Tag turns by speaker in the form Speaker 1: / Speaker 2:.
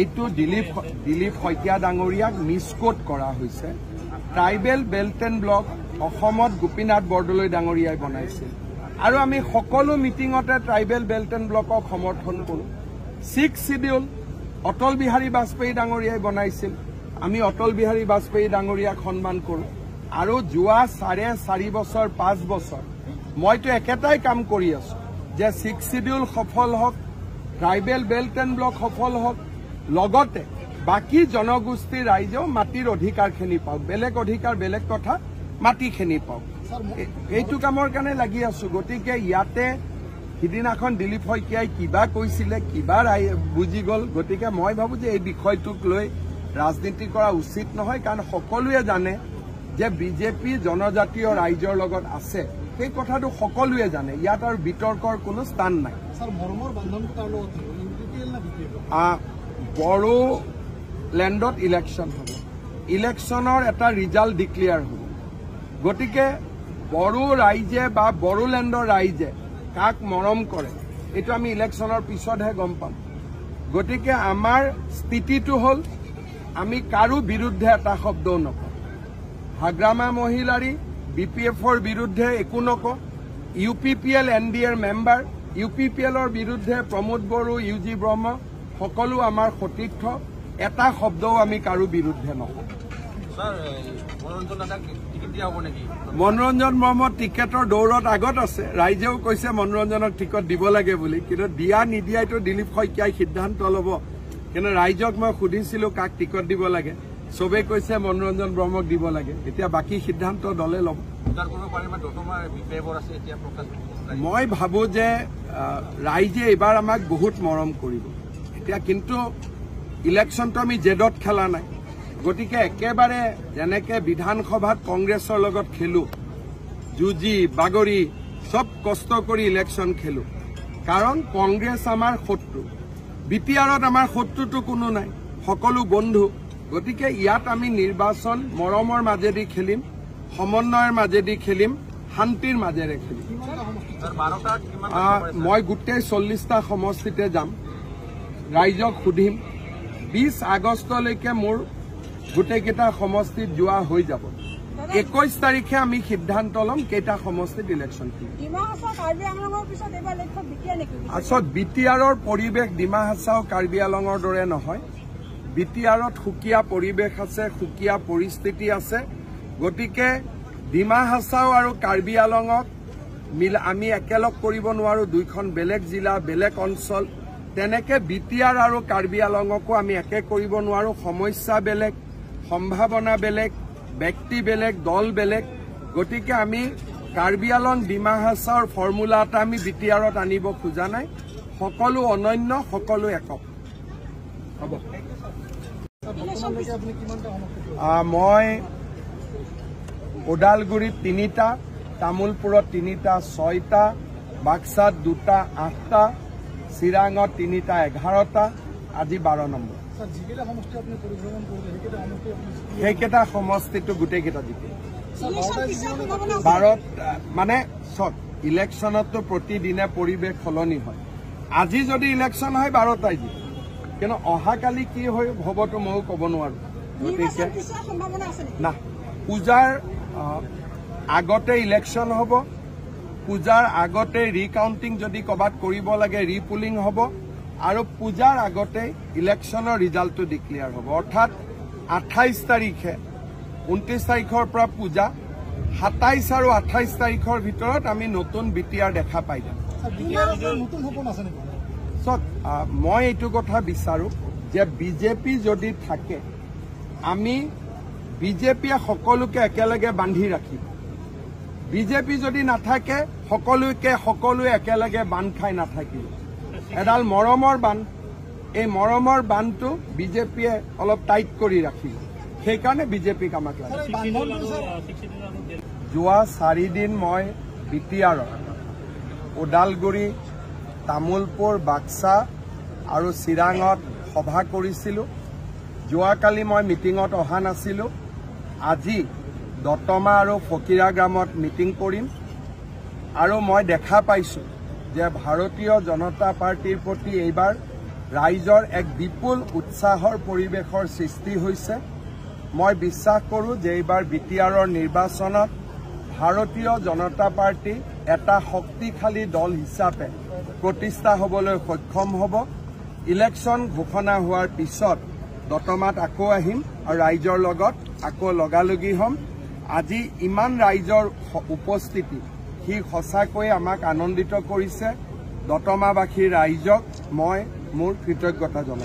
Speaker 1: এইটো দিলীপ শইকীয়া ডাঙৰীয়াক মিসকোট কৰা হৈছে। ট্ৰাইবেল বেল্ট এণ্ড ব্লক অসমত গোপীনাথ বৰদলৈ ডাঙৰীয়াই বনাইছিল আৰু আমি সকলো মিটিঙতে ট্ৰাইবেল বেল্ট এণ্ড ব্লকক সমৰ্থন কৰোঁ। 6 শিডিউল অটল বিহাৰী বাজপেয়ী ডাঙৰীয়াই বনাইছিল, আমি অটল বিহাৰী বাজপেয়ী ডাঙৰীয়াক সন্মান কৰোঁ। আৰু যোৱা 4.5 বছৰ 5 বছৰ মইতো একেটাই কাম কৰি আছো যে 6 শিডিউল সফল হওক, ট্ৰাইবেল বেল্ট এণ্ড ব্লক সফল হওক, লগতে বাকী জনগোষ্ঠীৰ ৰাইজেও মাটিৰ অধিকাৰখিনি পাওক। বেলেগ অধিকাৰ বেলেগ কথা, মাটিখিনি পাওক। এইটো কামৰ কাৰণে লাগি আছো। গতিকে ইয়াতে সিদিনাখন দিলীপ শইকীয়াই কিবা কৈছিলে, কিবা বুজি গ'ল। গতিকে মই ভাবো যে এই বিষয়টোক লৈ ৰাজনীতি কৰা উচিত নহয়, কাৰণ সকলোৱে জানে যে বিজেপি জনজাতীয় ৰাইজৰ লগত আছে, সেই কথাটো সকলোৱে জানে। ইয়াত আৰু বিতৰ্কৰ কোনো স্থান নাই। বড়োলেণ্ডত ইলেকশ্যন হ'ব, ইলেকশ্যনৰ এটা ৰিজাল্ট ডিক্লেয়াৰ হ'ব। গতিকে বড়ো ৰাইজে বা বড়োলেণ্ডৰ ৰাইজে কাক মৰম কৰে এইটো আমি ইলেকশ্যনৰ পিছতহে গম পাম। গতিকে আমাৰ স্থিতিটো হ'ল আমি কাৰো বিৰুদ্ধে এটা শব্দও নকওঁ। হাগ্ৰামা মহিলাৰী BPFৰ বিৰুদ্ধে একো নকওঁ। UPPL NDAৰ মেম্বাৰ, UPPLৰ বিৰুদ্ধে প্ৰমোদ বড়ো, UG ব্ৰহ্ম সকলো আমাৰ সতীৰ্থ, এটা শব্দও আমি কাৰো বিৰুদ্ধে নকওঁ। মনোৰঞ্জন ব্ৰহ্ম টিকেটৰ দৌৰত আগত আছে। ৰাইজেও কৈছে মনোৰঞ্জনক টিকট দিব লাগে বুলি, কিন্তু দিয়া নিদিয়াইতো দিলীপ শইকীয়াই সিদ্ধান্ত ল'ব। কিন্তু ৰাইজক মই সুধিছিলো কাক টিকট দিব লাগে, চবে কৈছে মনোৰঞ্জন ব্ৰহ্মক দিব লাগে। এতিয়া বাকী সিদ্ধান্ত দলে ল'ব। মই ভাবো যে ৰাইজে এইবাৰ আমাক বহুত মৰম কৰিব। এতিয়া কিন্তু ইলেকশ্যনটো আমি জেদত খেলা নাই। গতিকে একেবাৰে যেনেকে বিধানসভাত কংগ্ৰেছৰ লগত খেলো, যুঁজি বাগৰি চব কষ্ট কৰি ইলেকশ্যন খেলো, কাৰণ কংগ্ৰেছ আমাৰ শত্ৰু। BTRত আমাৰ শত্ৰুটো কোনো নাই, সকলো বন্ধু। গতিকে ইয়াত আমি নিৰ্বাচন মৰমৰ মাজেদি খেলিম, সমন্বয়ৰ মাজেদি খেলিম, শান্তিৰ মাজেৰে খেলিম। মই গোটেই 40টা সমষ্টিতে যাম, ৰাইজক সুধিম। 20 আগষ্টলৈকে মোৰ গোটেইকেইটা সমষ্টিত যোৱা হৈ যাব। 21 তাৰিখে আমি সিদ্ধান্ত ল'ম কেইটা সমষ্টিত ইলেকশ্যন খেলিম। আচলত BTRৰ পৰিৱেশ ডিমা হাছাও কাৰ্বি আংলঙৰ দৰে নহয়। BTRত সুকীয়া পৰিৱেশ আছে, সুকীয়া পৰিস্থিতি আছে। গতিকে ডিমা হাছাও আৰু কাৰ্বি আংলঙক আমি একেলগ কৰিব নোৱাৰো। দুইখন বেলেগ জিলা, বেলেগ অঞ্চল। তেনেকে BTR আৰু কাৰ্বি আংলঙকো আমি একে কৰিব নোৱাৰো। সমস্যা বেলেগ, সম্ভাৱনা বেলেগ, ব্যক্তি বেলেগ, দল বেলেগ। গতিকে আমি কাৰ্বি আংলং ডিমা হাছাওৰ ফৰ্মুলা এটা আমি BTRত আনিব খোজা নাই। সকলো অনন্য, সকলো একক হ'ব। মই ওদালগুৰিত 3টা, তামোলপুৰত 3টা 6টা, বাক্সাত 2টা 8টা, চিৰাঙত 3টা 11টা, আজি 12 নম্বৰ। সেইকেইটা সমষ্টিটো গোটেইকেইটা জিকিম। 12 মানে চক ইলেকশ্যনততো প্ৰতিদিনে পৰিৱেশ সলনি হয়। আজি যদি ইলেকশ্যন হয় 12টাই জিকিম, কিন্তু অহাকালি কি হ'বতো ময়ো ক'ব নোৱাৰো। গতিকে না, পূজাৰ আগতে ইলেকশ্যন হ'ব, পূজাৰ আগতে ৰিকাউণ্টিং যদি ক'ৰবাত কৰিব লাগে ৰিপুলিং হ'ব, আৰু পূজাৰ আগতে ইলেকশ্যনৰ ৰিজাল্টটো ডিক্লেয়াৰ হ'ব। অৰ্থাৎ 28 তাৰিখে 29 তাৰিখৰ পৰা পূজা, 27 আৰু 28 তাৰিখৰ ভিতৰত আমি নতুন BTR দেখা পাই যাম। মই এইটো কথা বিচাৰো যে বিজেপি যদি থাকে, আমি বিজেপিয়ে সকলোকে একেলগে বান্ধি ৰাখিব। বিজেপি যদি নাথাকে সকলোৱে একেলগে বান্ধ খাই নাথাকিব। এডাল মৰমৰ বান্ধ, এই মৰমৰ বান্ধটো বিজেপিয়ে অলপ টাইট কৰি ৰাখিব। সেইকাৰণে বিজেপিক আমাক লাগে। যোৱা 4 দিন মই BTRত ওদালগুৰি, তামোলপুৰ, বাক্সা আৰু চিৰাঙত সভা কৰিছিলোঁ। যোৱাকালি মই মিটিঙত অহা নাছিলোঁ। আজি দতমা আৰু ফকিৰা গ্ৰামত মিটিং কৰিম। আৰু মই দেখা পাইছোঁ যে ভাৰতীয় জনতা পাৰ্টিৰ প্ৰতি এইবাৰ ৰাইজৰ এক বিপুল উৎসাহৰ পৰিৱেশৰ সৃষ্টি হৈছে। মই বিশ্বাস কৰোঁ যে এইবাৰ বিটিআৰৰ নিৰ্বাচনত ভাৰতীয় জনতা পাৰ্টি এটা শক্তিশালী দল হিচাপে প্ৰতিষ্ঠা হ'বলৈ সক্ষম হ'ব। ইলেকশ্যন ঘোষণা হোৱাৰ পিছত দতমাত আকৌ আহিম আৰু ৰাইজৰ লগত আকৌ লগালগি হ'ম। আজি ইমান ৰাইজৰ উপস্থিতি সি সঁচাকৈ আমাক আনন্দিত কৰিছে। দতমাবাসীৰ ৰাইজক মই মোৰ কৃতজ্ঞতা জনাইছোঁ।